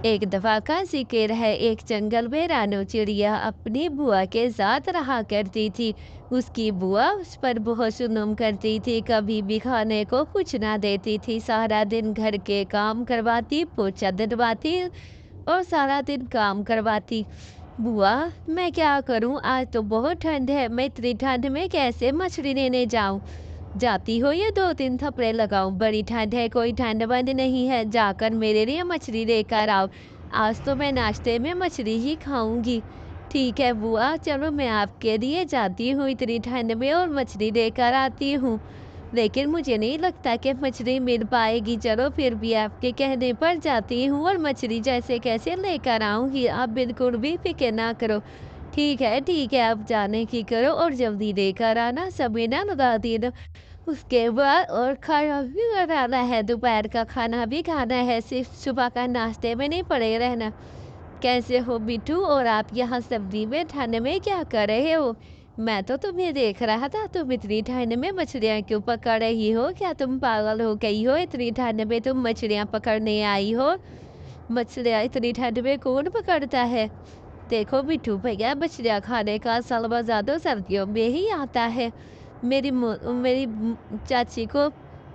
एक दफा का जिक्र है, एक जंगल में रानू चिड़िया अपनी बुआ के साथ रहा करती थी। उसकी बुआ उस पर बहुत जुल्म करती थी, कभी भी खाने को कुछ ना देती थी, सारा दिन घर के काम करवाती, पोछा दिलवाती और सारा दिन काम करवाती। बुआ, मैं क्या करूं, आज तो बहुत ठंड है, मैं इतनी ठंड में कैसे मछली लेने जाऊं? जाती हो या 2-3 थप्पड़े लगाऊं? बड़ी ठंड है, कोई ठंड बंद नहीं है, जाकर मेरे लिए मछली लेकर आओ। आज तो मैं नाश्ते में मछली ही खाऊंगी। ठीक है बुआ, चलो मैं आपके लिए जाती हूँ इतनी ठंड में और मछली लेकर आती हूँ। लेकिन मुझे नहीं लगता कि मछली मिल पाएगी। चलो फिर भी आपके कहने पर जाती हूँ और मछली जैसे कैसे लेकर आऊँगी। आप बिल्कुल भी फ़िक्र ना करो। ठीक है, आप जाने की करो और जल्दी लेकर आना, समय ना लगा देना। उसके बाद और खाना भी बनाना है, दोपहर का खाना भी खाना है, सिर्फ़ सुबह का नाश्ते में नहीं पड़े रहना। कैसे हो बिट्टू, और आप यहाँ सब्जी में ठंड में क्या कर रहे हो? मैं तो तुम्हें देख रहा था, तुम इतनी ठंड में मछलियाँ क्यों पकड़ रही हो? क्या तुम पागल हो गई हो? इतनी ठंड में तुम मछलियाँ पकड़ने आई हो? मछलियाँ इतनी ठंड में कौन पकड़ता है? देखो बिट्टू भैया, मछलियाँ खाने का असल मज़ा तो सर्दियों में ही आता है। मेरी चाची को,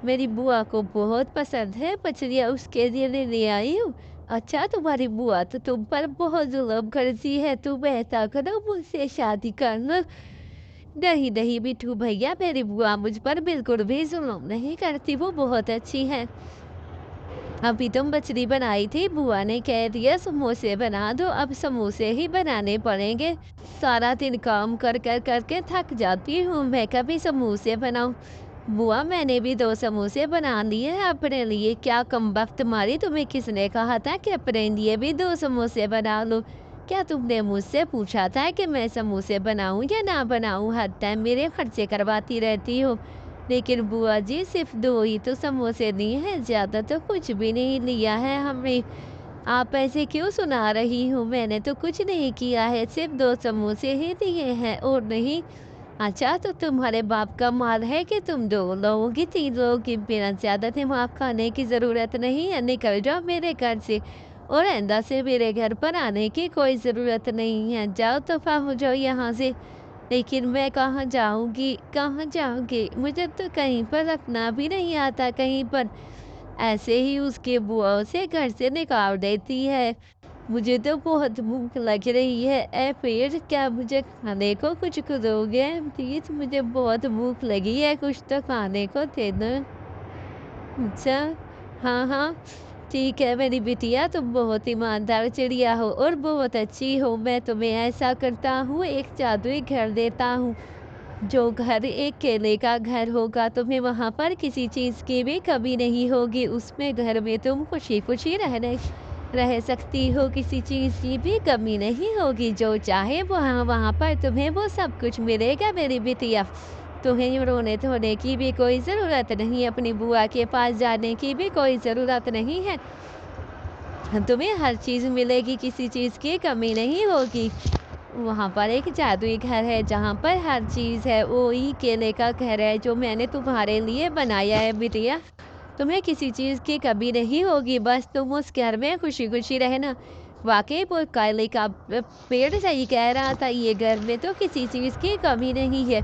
मेरी बुआ को बहुत पसंद है मछलियाँ, उसके लिए ले आई हूँ। अच्छा, तुम्हारी बुआ तो तुम पर बहुत जुल्म करती है, तुम ऐसा करो, मुझसे शादी कर लो। नहीं नहीं बिट्टू भैया, मेरी बुआ मुझ पर बिल्कुल भी जुल्म नहीं करती, वो बहुत अच्छी है। अभी तुम मछली बनाई थी, बुआ ने कह दिया समोसे बना दो, अब समोसे ही बनाने पड़ेंगे। सारा दिन काम कर के थक जाती हूँ मैं, कभी समोसे बनाऊं? बुआ, मैंने भी 2 समोसे बना लिए हैं अपने लिए। क्या कमबख्त तुम्हारी, तुम्हें किसने कहा था कि अपने लिए भी 2 समोसे बना लो? क्या तुमने मुझसे पूछा था कि मैं समोसे बनाऊं या ना बनाऊं? हर टाइम मेरे खर्चे करवाती रहती हो। लेकिन बुआ जी, सिर्फ 2 ही तो समोसे लिए हैं, ज़्यादा तो कुछ भी नहीं लिया है हमने। आप ऐसे क्यों सुना रही हो? मैंने तो कुछ नहीं किया है, सिर्फ 2 समोसे ही दिए हैं और नहीं। अच्छा, तो तुम्हारे बाप का माल है कि तुम 2 लोगी, 3 लोगी, मेरा ज़्यादा दिमाग खाने की ज़रूरत नहीं है, निकल जाओ मेरे घर से। और आइंदा से मेरे घर पर आने की कोई ज़रूरत नहीं है, जाओ दफ़ा हो जाओ यहाँ से। लेकिन मैं कहाँ जाऊँगी, कहाँ जाऊँगी? मुझे तो कहीं पर रखना भी नहीं आता कहीं पर। ऐसे ही उसकी बुआ उसे घर से निकाल देती है। मुझे तो बहुत भूख लग रही है। ऐ पेट, क्या मुझे खाने को कुछ दोगे? प्लीज़, मुझे बहुत भूख लगी है, कुछ तो खाने को दे दो। अच्छा, हाँ, हाँ, ठीक है मेरी बिटिया, तुम बहुत ईमानदार चिड़िया हो और बहुत अच्छी हो। मैं तुम्हें ऐसा करता हूँ, एक जादुई घर देता हूँ। जो घर एक केले का घर होगा, तुम्हें वहाँ पर किसी चीज़ की भी कमी नहीं होगी। उसमें घर में तुम खुशी-खुशी रह सकती हो, किसी चीज़ की भी कमी नहीं होगी। जो चाहे वहाँ वहाँ पर तुम्हें वो सब कुछ मिलेगा मेरी बिटिया। तुम्हें रोने-धोने की भी कोई ज़रूरत नहीं, अपनी बुआ के पास जाने की भी कोई ज़रूरत नहीं है। तुम्हें हर चीज़ मिलेगी, किसी चीज़ की कमी नहीं होगी। वहाँ पर एक जादुई घर है जहाँ पर हर चीज़ है, वही केले का घर है जो मैंने तुम्हारे लिए बनाया है बिटिया। तुम्हें किसी चीज़ की कमी नहीं होगी, बस तुम उस घर में खुशी-खुशी रहना। वाक़ई वो केले का पेड़ सही कह रहा था, ये घर में तो किसी चीज़ की कमी नहीं है।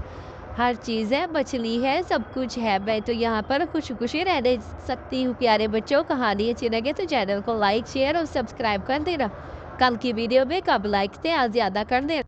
हर चीज़ है, मछली है, सब कुछ है। मैं तो यहाँ पर खुशी-खुशी रह सकती हूँ। प्यारे बच्चों, कहानी अच्छी लगे तो चैनल को लाइक, शेयर और सब्सक्राइब कर देना। कल की वीडियो में कब लाइक थे, आज ज़्यादा कर देना।